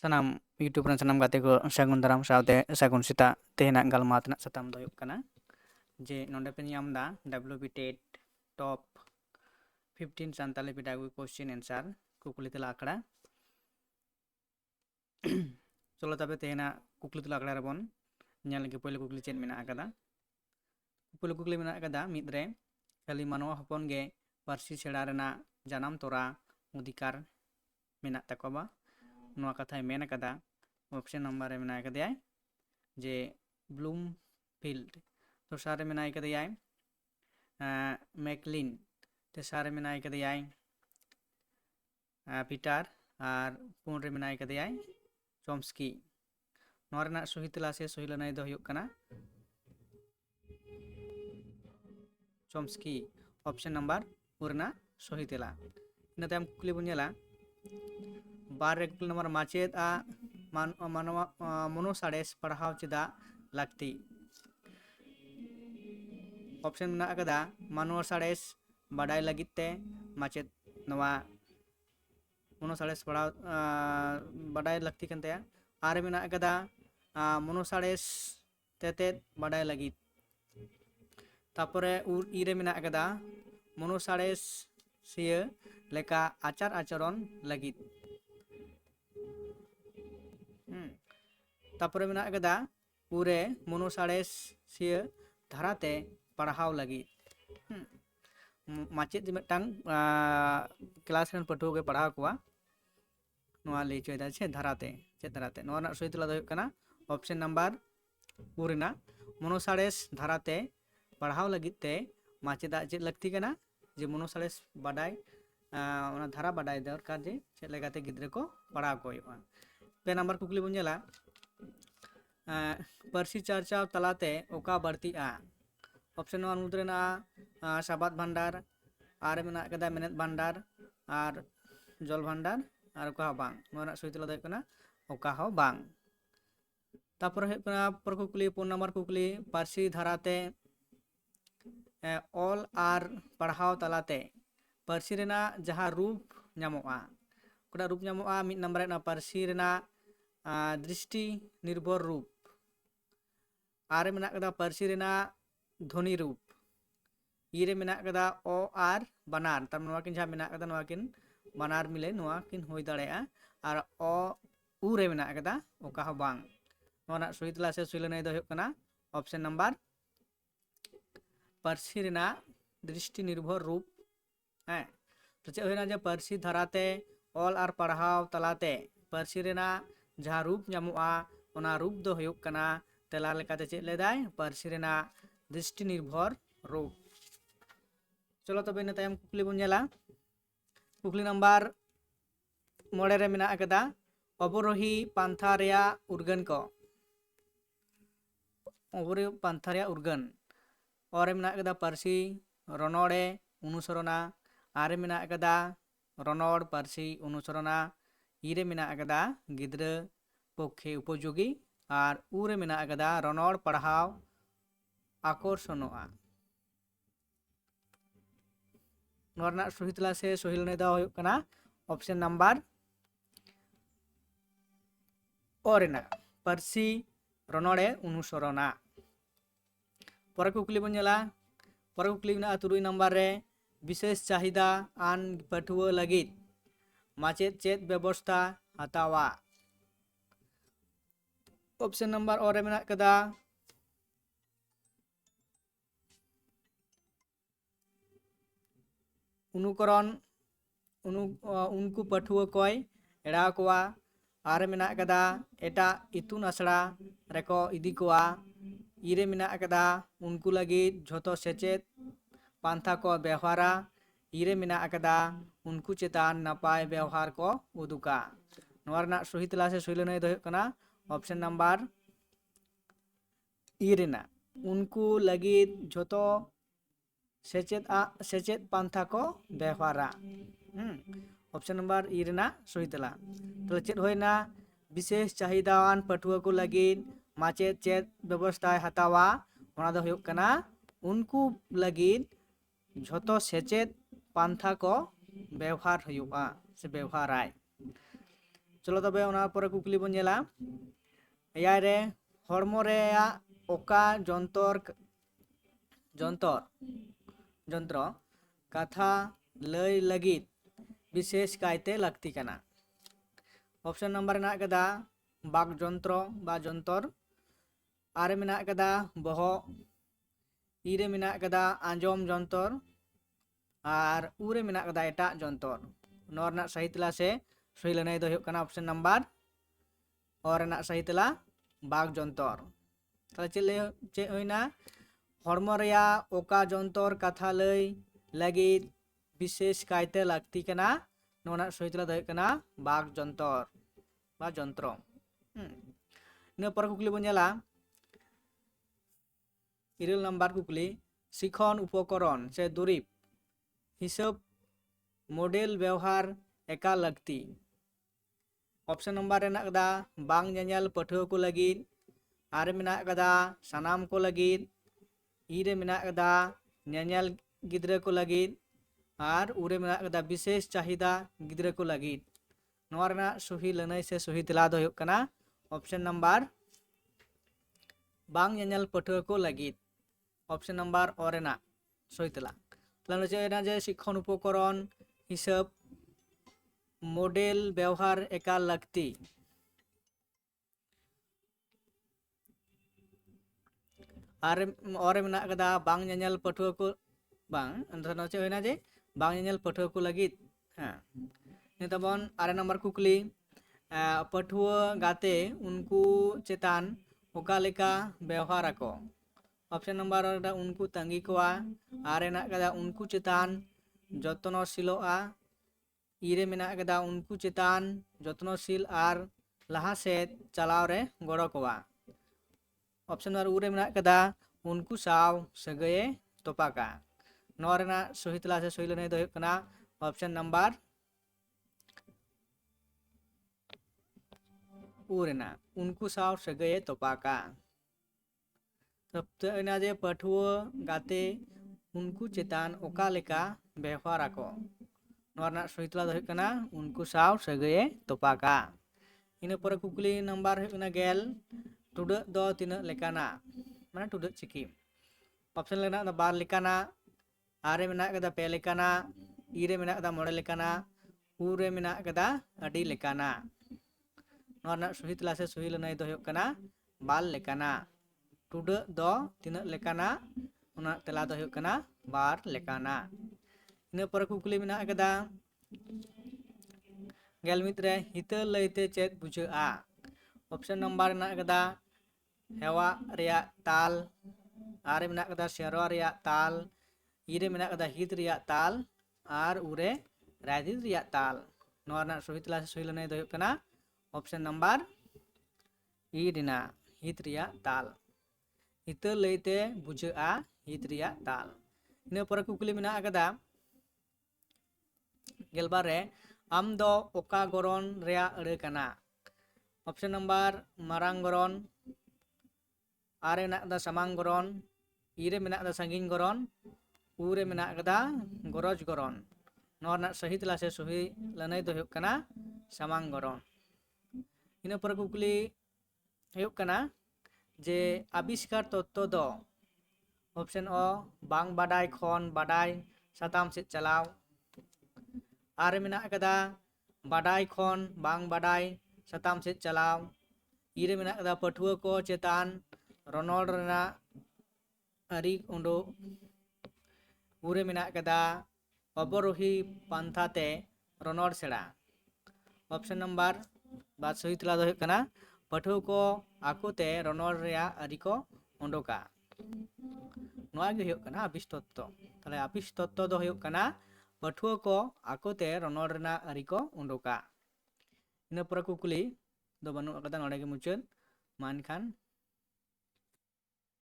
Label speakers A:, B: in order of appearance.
A: ᱥᱟᱱᱟᱢ यूट्यूब ᱨᱮᱱ ᱥᱟᱱᱟम ᱜᱟᱛᱮ ᱠᱚ ᱥᱟᱹᱜᱩᱱ ᱫᱟᱨᱟᱢ ᱥᱟᱶᱛᱮ ᱥᱟᱹᱜᱩᱱ ᱥᱮᱛᱟᱜ ᱛᱮᱦᱮᱧᱟᱜ ᱜᱟᱞᱢᱟᱨᱟᱣ ᱨᱮᱱᱟᱜ ᱥᱟᱛᱟᱢ ᱫᱚ ᱦᱩᱭᱩᱜ ᱠᱟᱱᱟ ᱡᱮ ᱱᱚᱰᱮ ᱯᱮ ᱧᱟᱢ ᱮᱫᱟ WB ᱴᱮᱴ टॉप 15 ᱥᱟᱱᱛᱟᱞᱤ ᱯᱮᱰᱟᱜᱚᱜᱤ কোশ্চেন অ্যান্সার ᱠᱩᱠᱞᱤ ᱛᱮᱞᱟ ᱟᱠᱷᱲᱟ ᱪᱚᱞᱚ ᱛᱚᱵᱮ ᱛᱮᱦᱮᱧᱟᱜ ᱠᱩᱠᱞᱤ ᱛᱮᱞᱟ ᱟᱠᱷᱲᱟ ᱨᱮᱵᱚᱱ ᱧᱮᱞ ᱞᱮᱜᱮ ᱯᱳᱭᱞᱳ ᱠᱩᱠᱞᱤ ᱪᱮᱫ ᱢᱮᱱᱟᱜ ᱟᱠᱟᱫᱟ। ᱯᱳᱭᱞᱳ ᱠᱩᱠᱞᱤ ᱢᱮᱱᱟᱜ ᱟᱠᱟᱫᱟ ᱢᱤᱫ ᱨᱮ ᱠᱷᱟᱹᱞᱤ ᱢᱟᱱᱣᱟ ᱦᱚᱯᱚᱱ ᱜᱮ ᱯᱟᱹᱨᱥᱤ ᱥᱮᱬᱟ ᱨᱮᱱᱟᱜ ᱡᱟᱱᱟᱢ ᱛᱚᱨᱟ ᱚᱫᱷᱤᱠᱟর ᱢᱮᱱᱟᱜ ᱛᱟᱠᱚᱣᱟ ᱱᱚᱣᱟ ᱠᱟᱛᱷᱟᱭ ᱢᱮᱱ ᱟᱠᱟᱫᱟ। ऑप्शन नंबर रे मेना कदिया जे ब्लूमफील्ड दोसार रे मेना कदिया मैकलिन तेसार रे मेना कदिया पीटर और पुन रे मेना कदिया चॉम्स्की नोआ रेना सही तेला से सही लनाई दो हुयुग कना चॉम्स्की ऑप्शन नंबर पुरना सही तेला इना तायम कुकली बन नेला बार रे कुकली नंबर माचेद आ मानवा मनुसाड़ेस पढ़ाव चेदा लाक्ति ऑप्शन मेना अकदा मानवा साड़ेस बाडाय लगिते माचेद नवा मनुसाड़ेस पढ़ाव बाडाय लगती कनते आर मेना अकदा मनुसाड़ेस तेतेद बाडाय लगित तापरे उर इरे मेना अकदा मनुसाड़ेस सिय लेका आचार आचरण लगित तापरे मेना अकदा पूरे मनुसाड़ेस सिय धाराते पढ़ाव लगी माचेद मिदटांग क्लास रन पठुआ के पढ़ाव कोआ नोआ लई चोयदा छे धाराते चेद धाराते नोआ ना सही तेला दो हुयुग कना ऑप्शन नंबर पूरेना मनुसाड़ेस धाराते पढ़ाव लगित ते माचेदा चेद लगती कना जे मनुसाड़ेस बाडाय ओना धारा बाडाय दरकार जे चेद लेकाते गिद्रा को पढ़ाव को हुयुगा। पे नंबर कुकली बन नेला पार्सी चर्चा तलाते ओका बढ़ती आ ऑप्शन नंबर मुद्रेना साबाद भंडार आर मेना कदा मेनेद भंडार और जल भंडार और ओका बांग नोना सही तेला दो हुयुग कना ओका हो बांग तापर हुयुग कना पर कुकली पुन नंबर कुकली पार्सी धाराते ऑल आर पढ़ाव तलाते पार्सी रेना जहां रूप ᱧᱟᱢᱚᱜᱼᱟ कोड़ा रूप ᱧᱟᱢᱚᱜᱼᱟ मिद नंबर रेना पार्सी रेना दृष्टि निर्भर रूप आर मेना कदा पार्सी रेना ध्वनि रूप इरे मेना कदा ओ आर बनार तार नोआ किन जहां मेना कदा नोआ किन बनार मिले नोआ किन होई दाड़ेया और ओ उ रे मेना कदा ओका हो बांग नोआ ना सही तेला से सही लनाई दो हुयुग कना ऑप्शन नंबर पार्सी रेना दृष्टि निर्भर रूप है तो चेद होइना जे पार्सी धाराते ऑल आर पढ़ाव तलाते पार्सी रेना जहां रूप ᱧᱟᱢᱚᱜᱼᱟ ओना रूप दो हुयुग कना तेला लेकाते चेद लेदाय पार्सी रेना दृष्टि निर्भर रूप। चलो तबे इन तायम कुकली बन नेला कुकली नंबर 9 रे मेना अकदा अवरोही पांथा रेया उर्गन को अवरोही पांथा रेया उर्गन और मेना अकदा पार्सी रनोड़े अनुसरणा आरे मेना अकदा रनोड़ पार्सी अनुसरणा इरे मेना अकदा गिद्रा पक्षे उपयोगी और उरे मेना अकदा रनोड़ पढ़ाव आकर्षणोआ नोरना सही तेला से सही लनाई दो हुयुग कना ऑप्शन नंबर ओरेना पार्सी रनोड़े अनुसरणा। पर कुकली बन नेला पर कुकली मेना 3 नंबर रे विशेष चाहिदा आन पठुआ लगित माचेद चेद व्यवस्था हतावा ऑप्शन नंबर और मेना कदा अनुकरण उनको पठुआ कोय एड़ा कोआ आर मेना कदा एटा इतुन आसड़ा रेको इदी कोआ इरे मेना कदा उनको लगित झोतो सेचेद पांथा को व्यवहारा इरे मेना कदा उनको चेतान नपाय व्यवहार को उदुका नोआ रेना सही तेला से सही लनाई दो हुयुग कना ऑप्शन नंबर इरेना उनको लगित झोतो सेचेद पांथा को व्यवहारा ऑप्शन नंबर इरेना सही तेला तो चेद होइना विशेष चाहिदावान पठुआ को लगित माचेद चेद व्यवस्था हतावा ओना दो हुयुग कना उनको लगित झोतो सेचेद पांथा को व्यवहार हुयुगा से व्यवहाराय चलो तबे ओना परे कुकली बन नेला एयाय रे हड़मो रेया ओका जंत्र कथा लय लगित विशेष कायते लगती कना। ऑप्शन नंबर मेना कदा बाक जंत्र बा जंतर, आरे मेना कदा बहक, इरे मेना कदा आंजोम जंतर और उरे मेना कदा एटा जंतर। नोरना सही तेला से सही लनाई दो हुयुग कना ऑप्शन नंबर और ना सही तेला बाक जंतर। ताले चे होइना हड़मो रेया ओका जंतर कथा लय लगित विशेष कायते लगती कना। नोना सही तेला दो हुयुग कना बाक जंतर बा जंत्र। इन पर कुकली बन नेला 9 नंबर कुकली शिक्षण उपकरण से दुरीब हिसाब मॉडल व्यवहार एका लगती। ऑप्शन नंबर रेना कदा बांग नेनेल पाठुआ को लगिद, आरे मेना कदा सानाम को लगिद, इरे मेना कदा नेनेल गिद्रे को लगिद और उरे मेना कदा विशेष चाहिदा गिद्रे को लगिद। नोआ रेना सही लनाई से सही तेला दो हुयुग कना ऑप्शन नंबर बांग नेनेल पाठुआ को लगिद। ऑप्शन नंबर और रेना सही तेला ताहले चेना जे शिक्षण उपकरण हिसाब मॉडल व्यवहार एका लगती। और मेना कदा बांग नेनेल पाठुआ को बांग अंदर चे होइना जे बांग नेनेल पाठुआ को लगिद। हाँ नितबन 8 नंबर कुकली पाठुआ गाते उनको चेतान ओका लेका व्यवहार आको। ऑप्शन नंबर उनको तंगी कोआ, आरे मेना कदा उनको चेतान जत्नशीलोआ, इरे मेना कदा उनको चेतान जत्नशील और लहा सेद चलाव रे गड़ो कोआ। ऑप्शन नंबर उरे मेना कदा उनको साव सगये तोपाका। नोआ रेना सही तेला से सही लनाई दो हुयुग कना ऑप्शन नंबर उरेना उनको साव सगये तोपाका। तब जे पाठुआ गाते उनको चेतान ओका लेका व्यवहार आको। नोरना सही तेला दो हुयुग कना उनको साव सगये तोपाका। इन पर कुकली नंबर हुयुग कना गेल टुडा दो तिना लेकाना माने टुडा चिकी। ऑप्शन लेना दा बार लेकाना, आरे मेना कदा पे लेकाना, इरे मेना कदा मोड़े लेकाना, उरे मेना कदा अडी लेकाना। नोरना सही तेला से सही लनाई दो हुयुग कना बाल लेकाना। टुडा दो तिना लेकाना उना तेला दो हुयुग कना बार लेकाना। इन पर कुकली मेना कदा गेल मित रे हिता लयते चेद बुझाआ। ऑप्शन नंबर मेना कदा हेवा रेया ताल, आरे मेना कदा शेरवा रेया ताल, इरे मेना कदा हित रेया ताल और उरे राधित रेया ताल। नोरना सही तेला से सही लनाई दो हुयुग कना ऑप्शन नंबर ई रेना हित रेया ताल। हिता लयते बुझाआ हित रेया ताल। इन पर कुकली मेना कदा गेलबार रे आम दो ओका गरन रेया अड़े कना। ऑप्शन नंबर मारांग गरन, आरे मेना कदा सामांग गरन, इरे मेना कदा सांगिन गरन, उरे मेना कदा गरज गरन। नोरना सही तेला से सही लनाई दो हुयुग कना सामांग गरन। इन पर कुकली हुयुग कना जे आविष्कार तत्व दो। ऑप्शन ओ बांग बाडाय खन बाडाय साताम से चलाव, आरे मेना कदा बाडाय खन बांग बाडाय साताम से चलाव, इरे मेना कदा पाठुआ को चेतान रनोड़ रेना अरी उंडो, उरे मेना कदा अवरोही पंथाते रनोड़ सेड़ा। ऑप्शन नंबर बात सही तेला दो हुयुग कना पाठुआ को आकोते रनोड़ रेया अरी को उंडोका। नोआ गे हुयुग कना आपिस तत्व। ताहले आपिस तत्व दो हुयुग कना पाठुआ को आकोते रनोड़ रेना अरी को उंडोका। इन पर कुकली दो बानु कदा नोडे गे मुचाद मा एनखान